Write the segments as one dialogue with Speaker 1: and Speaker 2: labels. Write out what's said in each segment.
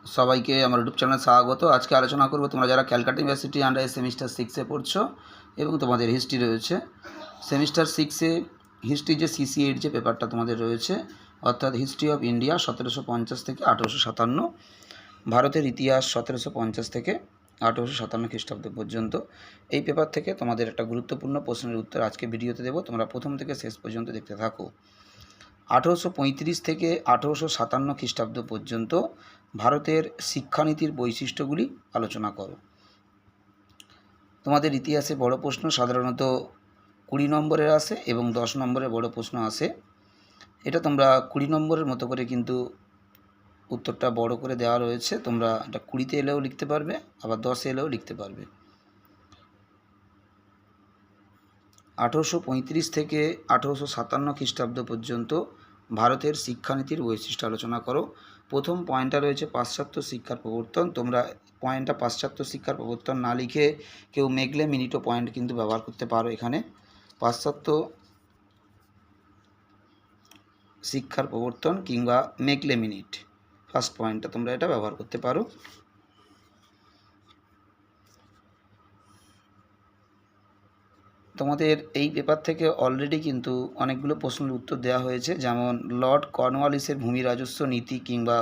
Speaker 1: সবাইকে আমার ইউটিউব চ্যানেলে স্বাগত। আজকে আলোচনা করব তোমরা যারা ক্যালকাটা ইউনিভার্সিটি আন্ডারে সেমিস্টার 6-এ পড়ছো এবং তোমাদের হিস্ট্রি রয়েছে। সেমিস্টার 6-এ হিস্ট্রি যে CC8 যে পেপারটা তোমাদের রয়েছে, অর্থাৎ হিস্ট্রি অফ ইন্ডিয়া 1750 থেকে 1857, ভারতের ইতিহাস 1750 থেকে 1857 খ্রিস্টাব্দ পর্যন্ত। এই পেপার থেকে তোমাদের একটা গুরুত্বপূর্ণ প্রশ্নের উত্তর আজকে ভিডিওতে দেবো। তোমরা প্রথম থেকে শেষ পর্যন্ত দেখতে থাকো। 1835 থেকে 1857 খ্রিস্টাব্দ পর্যন্ত ভারতের শিক্ষানীতির বৈশিষ্ট্যগুলি আলোচনা করো। তোমাদের ইতিহাসে বড় প্রশ্ন সাধারণত 20 নম্বরের আসে এবং 10 নম্বরের বড় প্রশ্ন আসে। এটা তোমরা 20 নম্বরের মতো করে কিন্তু উত্তরটা বড় করে দেওয়া রয়েছে। তোমরা এটা 20-তে এলেও লিখতে পারবে, আবার 10-এ এলেও লিখতে পারবে। 1835 থেকে 1857 খ্রিস্টাব্দ পর্যন্ত ভারতের শিক্ষানীতির বৈশিষ্ট্য আলোচনা করো। প্রথম পয়েন্টটা রয়েছে পাশ্চাত্য শিক্ষার প্রবর্তন। তোমরা পয়েন্টটা পাশ্চাত্য শিক্ষার প্রবর্তন না লিখে কেউ মেঘলে মিনিটও পয়েন্ট কিন্তু ব্যবহার করতে পারো। এখানে পাশ্চাত্য শিক্ষার প্রবর্তন কিংবা মেঘলে মিনিট ফার্স্ট পয়েন্টটা তোমরা এটা ব্যবহার করতে পারো। তোমাদের এই পেপার থেকে অলরেডি কিন্তু অনেকগুলো প্রশ্নের উত্তর দেওয়া হয়েছে, যেমন লর্ড কর্নওয়ালিসের ভূমি রাজস্ব নীতি কিংবা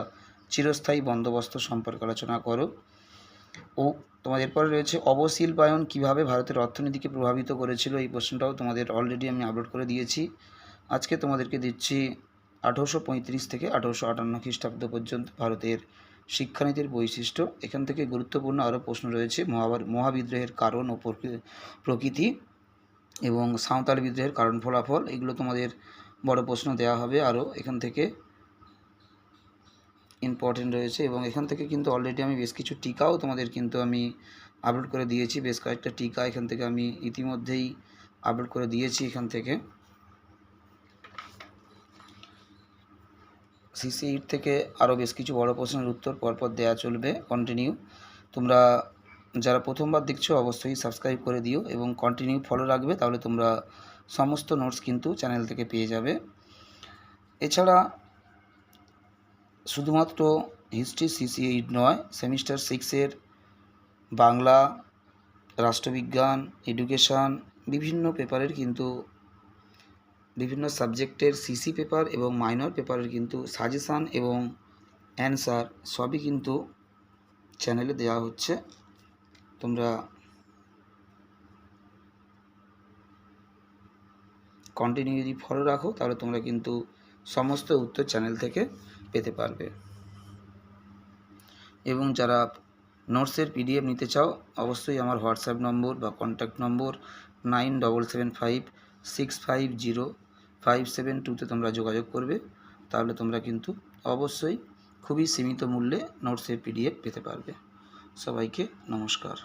Speaker 1: চিরস্থায়ী বন্দোবস্ত সম্পর্কে আলোচনা করো। ও তোমাদের পরে রয়েছে অবশিল্পায়ন কীভাবে ভারতের অর্থনীতিকে প্রভাবিত করেছিল। এই প্রশ্নটাও তোমাদের অলরেডি আমি আপলোড করে দিয়েছি। আজকে তোমাদেরকে দিচ্ছি 1835 থেকে 1858 খ্রিস্টাব্দ পর্যন্ত ভারতের শিক্ষানীতির বৈশিষ্ট্য। এখান থেকে গুরুত্বপূর্ণ আরও প্রশ্ন রয়েছে। মহাবিদ্রোহের কারণ ও প্রকৃতি এবং সাঁওতাল বিদ্রোহের কারণ ফলাফল, এগুলো তোমাদের বড় প্রশ্ন দেওয়া হবে আরও। এখান থেকে ইম্পর্টেন্ট রয়েছে এবং এখান থেকে কিন্তু অলরেডি আমি বেশ কিছু টিকাও তোমাদের কিন্তু আমি আপলোড করে দিয়েছি। বেশ কয়েকটা টিকা এখান থেকে আমি ইতিমধ্যেই আপলোড করে দিয়েছি। এখান থেকে CC8 থেকে আরও বেশ কিছু বড় প্রশ্নের উত্তর পরপর দেওয়া চলবে কন্টিনিউ। তোমরা যারা প্রথমবার দেখছো অবশ্যই সাবস্ক্রাইব করে দিও এবং কন্টিনিউ ফলো রাখবে, তাহলে তোমরা সমস্ত নোটস কিন্তু চ্যানেল থেকে পেয়ে যাবে। এছাড়া শুধুমাত্র হিস্ট্রি CC8 নয়, সেমিস্টার 6-এর বাংলা, রাষ্ট্রবিজ্ঞান, এডুকেশান, বিভিন্ন পেপারের কিন্তু বিভিন্ন সাবজেক্টের CC পেপার এবং মাইনর পেপারের কিন্তু সাজেশান এবং অ্যান্সার সবই কিন্তু চ্যানেলে দেওয়া হচ্ছে। তোমরা কন্টিনিউ যদি ফলো রাখো তাহলে তোমরা কিন্তু সমস্ত উত্তর চ্যানেল থেকে পেতে পারবে। এবং যারা নোটসের PDF নিতে চাও অবশ্যই আমার হোয়াটসঅ্যাপ নম্বর বা কন্ট্যাক্ট নম্বর 9775065057 তোমরা যোগাযোগ করবে, তাহলে তোমরা কিন্তু অবশ্যই খুবই সীমিত মূল্যে নোটসের PDF পেতে পারবে। সবাইকে নমস্কার।